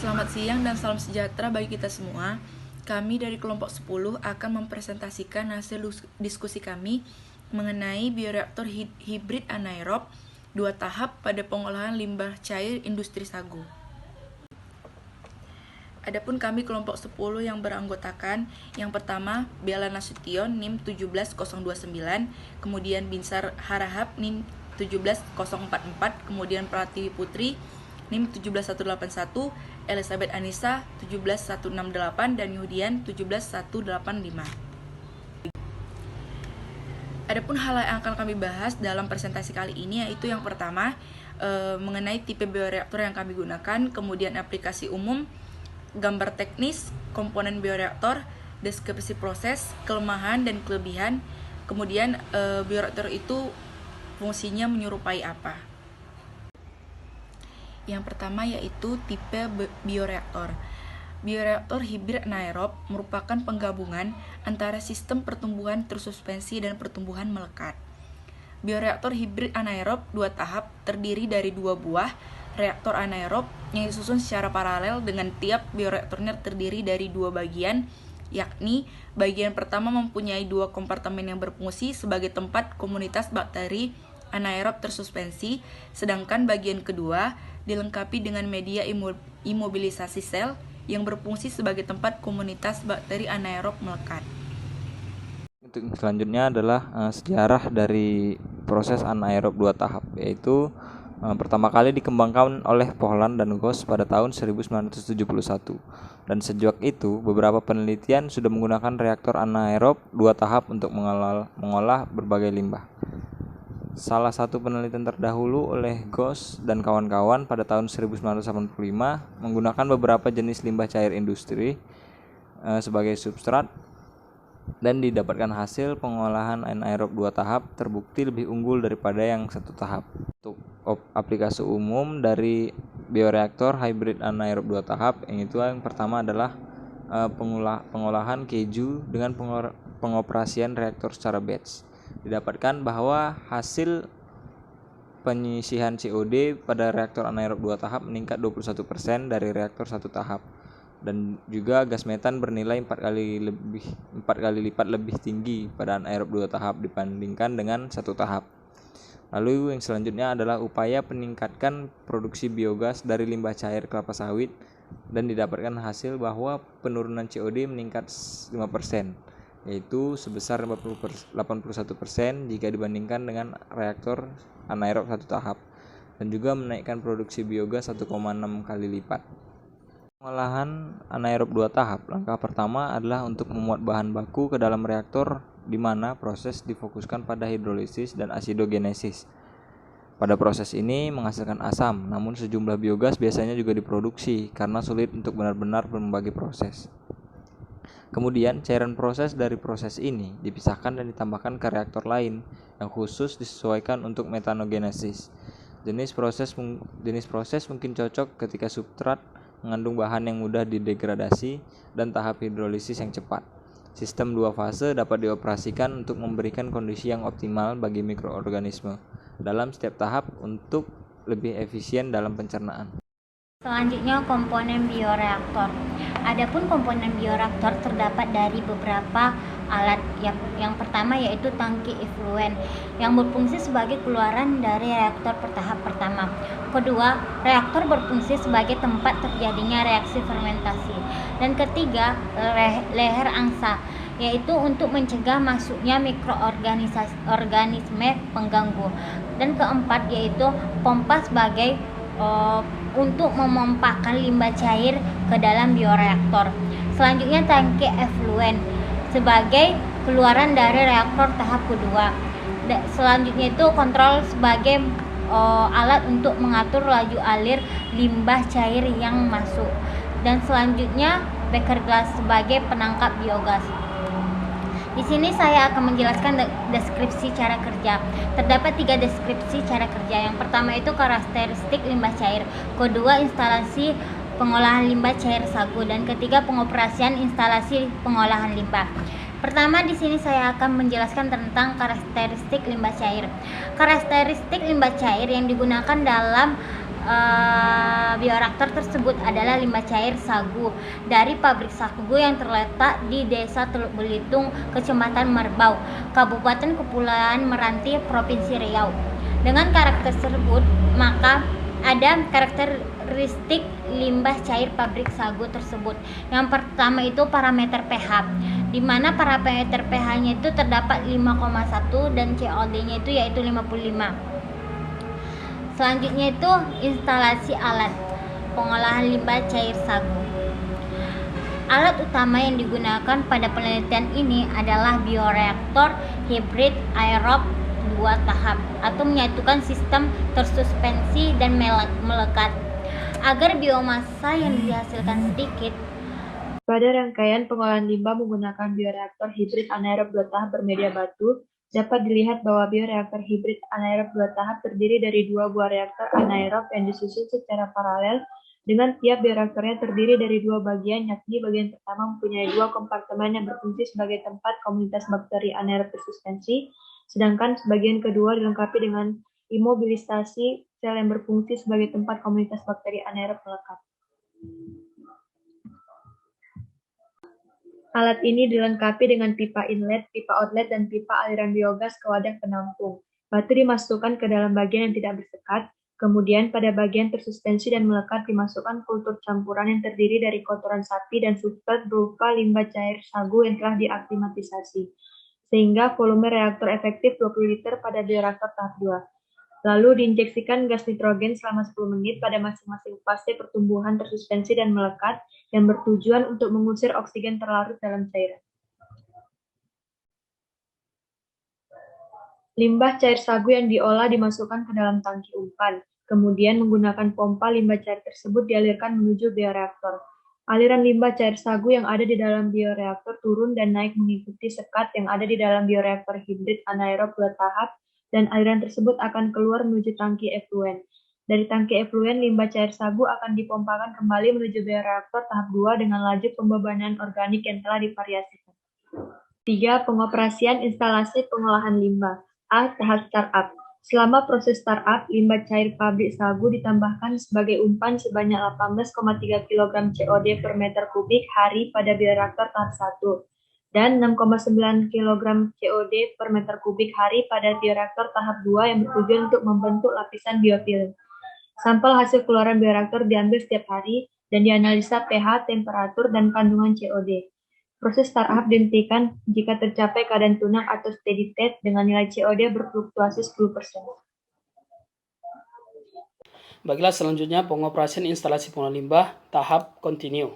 Selamat siang dan salam sejahtera bagi kita semua. Kami dari kelompok 10 akan mempresentasikan hasil diskusi kami mengenai bioreaktor hibrid anaerob 2 tahap pada pengolahan limbah cair industri sagu. Adapun kami kelompok 10 yang beranggotakan, yang pertama Bella Nasution NIM 17029, kemudian Binsar Harahap NIM 17044, kemudian Pratiwi Putri NIM 17181, Elizabeth Anissa 17168, dan Yudian 17185. Adapun hal yang akan kami bahas dalam presentasi kali ini yaitu yang pertama mengenai tipe bioreaktor yang kami gunakan, kemudian aplikasi umum, gambar teknis, komponen bioreaktor, deskripsi proses, kelemahan dan kelebihan, kemudian bioreaktor itu fungsinya menyerupai apa. Yang pertama yaitu tipe bioreaktor. Bioreaktor hibrid anaerob merupakan penggabungan antara sistem pertumbuhan tersuspensi dan pertumbuhan melekat. Bioreaktor hibrid anaerob 2 tahap terdiri dari 2 buah reaktor anaerob yang disusun secara paralel dengan tiap bioreaktornya terdiri dari 2 bagian, yakni bagian pertama mempunyai 2 kompartemen yang berfungsi sebagai tempat komunitas bakteri anaerob tersuspensi, sedangkan bagian kedua dilengkapi dengan media imobilisasi sel yang berfungsi sebagai tempat komunitas bakteri anaerob melekat. Untuk selanjutnya adalah sejarah dari proses anaerob 2 tahap, yaitu pertama kali dikembangkan oleh Pohlan dan Gos pada tahun 1971. Dan sejak itu, beberapa penelitian sudah menggunakan reaktor anaerob 2 tahap untuk mengolah berbagai limbah. Salah satu penelitian terdahulu oleh Gos dan kawan-kawan pada tahun 1985 menggunakan beberapa jenis limbah cair industri sebagai substrat, dan didapatkan hasil pengolahan anaerob 2 tahap terbukti lebih unggul daripada yang 1 tahap. Untuk aplikasi umum dari bioreaktor hybrid anaerob 2 tahap, yang pertama adalah pengolahan keju dengan pengoperasian reaktor secara batch. Didapatkan bahwa hasil penyisihan COD pada reaktor anaerob 2 tahap meningkat 21% dari reaktor 1 tahap, dan juga gas metan bernilai 4 kali lipat lebih tinggi pada anaerob 2 tahap dibandingkan dengan 1 tahap. Lalu yang selanjutnya adalah upaya peningkatkan produksi biogas dari limbah cair kelapa sawit, dan didapatkan hasil bahwa penurunan COD meningkat 5%, yaitu sebesar 81% jika dibandingkan dengan reaktor anaerob 1 tahap, dan juga menaikkan produksi biogas 1,6 kali lipat. Pengolahan anaerob 2 tahap, langkah pertama adalah untuk memuat bahan baku ke dalam reaktor, di mana proses difokuskan pada hidrolisis dan asidogenesis. Pada proses ini menghasilkan asam, namun sejumlah biogas biasanya juga diproduksi karena sulit untuk benar-benar membagi proses. Kemudian cairan proses dari proses ini dipisahkan dan ditambahkan ke reaktor lain yang khusus disesuaikan untuk metanogenesis. Jenis proses mungkin cocok ketika substrat mengandung bahan yang mudah didegradasi dan tahap hidrolisis yang cepat. Sistem 2 fase dapat dioperasikan untuk memberikan kondisi yang optimal bagi mikroorganisme dalam setiap tahap untuk lebih efisien dalam pencernaan. Selanjutnya, komponen bioreaktor. Adapun komponen bioreaktor terdapat dari beberapa alat. Yang pertama yaitu tangki efluen yang berfungsi sebagai keluaran dari reaktor tahap pertama. Kedua, reaktor berfungsi sebagai tempat terjadinya reaksi fermentasi. Dan ketiga, leher angsa, yaitu untuk mencegah masuknya mikroorganisme pengganggu. Dan keempat yaitu pompa sebagai untuk memompakan limbah cair ke dalam bioreaktor. Selanjutnya, tangki efluen sebagai keluaran dari reaktor tahap kedua. Selanjutnya itu kontrol sebagai alat untuk mengatur laju alir limbah cair yang masuk. Dan selanjutnya, beker gas sebagai penangkap biogas. Di sini saya akan menjelaskan deskripsi cara kerja. Terdapat 3 deskripsi cara kerja. Yang pertama itu karakteristik limbah cair, kedua instalasi pengolahan limbah cair sagu, dan ketiga pengoperasian instalasi pengolahan limbah. Pertama, di sini saya akan menjelaskan tentang karakteristik limbah cair. Karakteristik limbah cair yang digunakan dalam bioreaktor tersebut adalah limbah cair sagu dari pabrik sagu yang terletak di Desa Teluk Belitung, Kecamatan Merbau, Kabupaten Kepulauan Meranti, Provinsi Riau. Dengan karakter tersebut, maka ada karakteristik limbah cair pabrik sagu tersebut. Yang pertama itu parameter pH, di mana parameter pH-nya itu terdapat 5,1 dan COD-nya itu yaitu 55. Selanjutnya itu instalasi alat pengolahan limbah cair sagu. Alat utama yang digunakan pada penelitian ini adalah bioreaktor hibrid aerob 2 tahap atau menyatukan sistem tersuspensi dan melekat agar biomasa yang dihasilkan sedikit. Pada rangkaian pengolahan limbah menggunakan bioreaktor hibrid anaerob 2 tahap bermedia batu, dapat dilihat bahwa bioreaktor hibrid anaerob 2 tahap terdiri dari 2 buah reaktor anaerob yang disusun secara paralel, dengan tiap bioreaktornya terdiri dari 2 bagian, yakni bagian pertama mempunyai 2 kompartemen yang berfungsi sebagai tempat komunitas bakteri anaerob tersuspensi, sedangkan bagian kedua dilengkapi dengan imobilisasi sel yang berfungsi sebagai tempat komunitas bakteri anaerob melekat. Alat ini dilengkapi dengan pipa inlet, pipa outlet, dan pipa aliran biogas ke wadah penampung. Batu dimasukkan ke dalam bagian yang tidak bersekat, kemudian pada bagian tersuspensi dan melekat dimasukkan kultur campuran yang terdiri dari kotoran sapi dan substrat berupa limbah cair sagu yang telah diaklimatisasi, sehingga volume reaktor efektif 20 liter pada bioreaktor tahap 2. Lalu diinjeksikan gas nitrogen selama 10 menit pada masing-masing fase pertumbuhan tersuspensi dan melekat yang bertujuan untuk mengusir oksigen terlarut dalam cairan. Limbah cair sagu yang diolah dimasukkan ke dalam tangki umpan, kemudian menggunakan pompa limbah cair tersebut dialirkan menuju bioreaktor. Aliran limbah cair sagu yang ada di dalam bioreaktor turun dan naik mengikuti sekat yang ada di dalam bioreaktor hibrid anaerob 2 tahap, dan aliran tersebut akan keluar menuju tangki efluen. Dari tangki efluen, limbah cair sagu akan dipompakan kembali menuju bioreaktor tahap 2 dengan laju pembebanan organik yang telah divariasikan. 3. Pengoperasian instalasi pengolahan limbah. A. Tahap startup. Selama proses startup, limbah cair pabrik sagu ditambahkan sebagai umpan sebanyak 18,3 kg COD per meter kubik hari pada bioreaktor tahap 1. Dan 6,9 kg COD per meter kubik hari pada bioreaktor tahap 2 yang bertujuan untuk membentuk lapisan biofilm. Sampel hasil keluaran bioreaktor diambil setiap hari dan dianalisa pH, temperatur, dan kandungan COD. Proses startup dihentikan jika tercapai keadaan tunak atau steady state dengan nilai COD berfluktuasi 10%. Baiklah, selanjutnya pengoperasian instalasi pengolahan limbah tahap continue.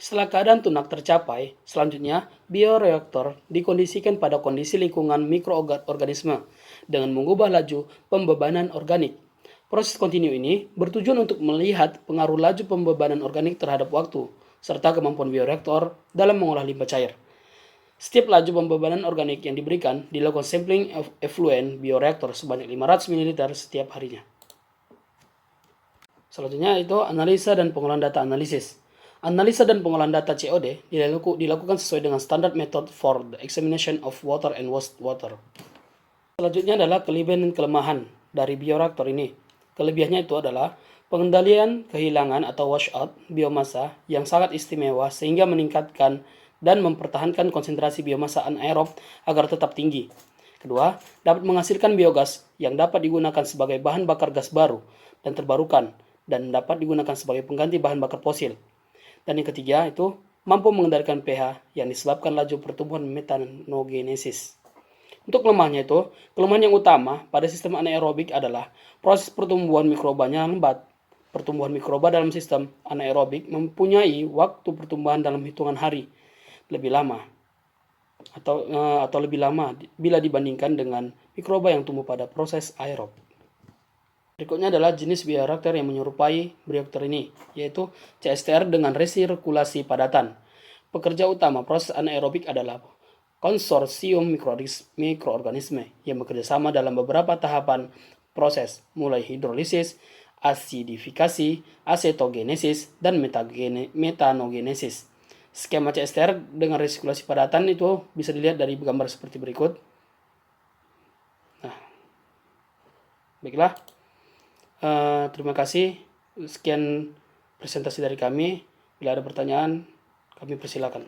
Setelah keadaan tunak tercapai, selanjutnya bioreaktor dikondisikan pada kondisi lingkungan mikroorganisme dengan mengubah laju pembebanan organik. Proses kontinu ini bertujuan untuk melihat pengaruh laju pembebanan organik terhadap waktu, serta kemampuan bioreaktor dalam mengolah limbah cair. Setiap laju pembebanan organik yang diberikan dilakukan sampling efluen bioreaktor sebanyak 500 ml setiap harinya. Selanjutnya itu analisa dan pengolahan data analisis. Analisa dan pengolahan data COD dilakukan sesuai dengan standard method for the examination of water and wastewater. Selanjutnya adalah kelebihan dan kelemahan dari bioreaktor ini. Kelebihannya itu adalah pengendalian kehilangan atau washout biomasa yang sangat istimewa sehingga meningkatkan dan mempertahankan konsentrasi biomasa anaerob agar tetap tinggi. Kedua, dapat menghasilkan biogas yang dapat digunakan sebagai bahan bakar gas baru dan terbarukan dan dapat digunakan sebagai pengganti bahan bakar fosil. Dan yang ketiga itu mampu mengendalikan pH yang disebabkan laju pertumbuhan metanogenesis. Untuk kelemahannya itu, kelemahan yang utama pada sistem anaerobik adalah proses pertumbuhan mikrobanya lambat. Pertumbuhan mikroba dalam sistem anaerobik mempunyai waktu pertumbuhan dalam hitungan hari lebih lama atau lebih lama bila dibandingkan dengan mikroba yang tumbuh pada proses aerob. Berikutnya adalah jenis bioreaktor yang menyerupai bioreaktor ini, yaitu CSTR dengan resirkulasi padatan. Pekerja utama proses anaerobik adalah konsorsium mikroorganisme yang bekerja sama dalam beberapa tahapan proses, mulai hidrolisis, asidifikasi, asetogenesis, dan metanogenesis. Skema CSTR dengan resirkulasi padatan itu bisa dilihat dari gambar seperti berikut. Nah, baiklah. Terima kasih. Sekian presentasi dari kami. Bila ada pertanyaan, kami persilakan.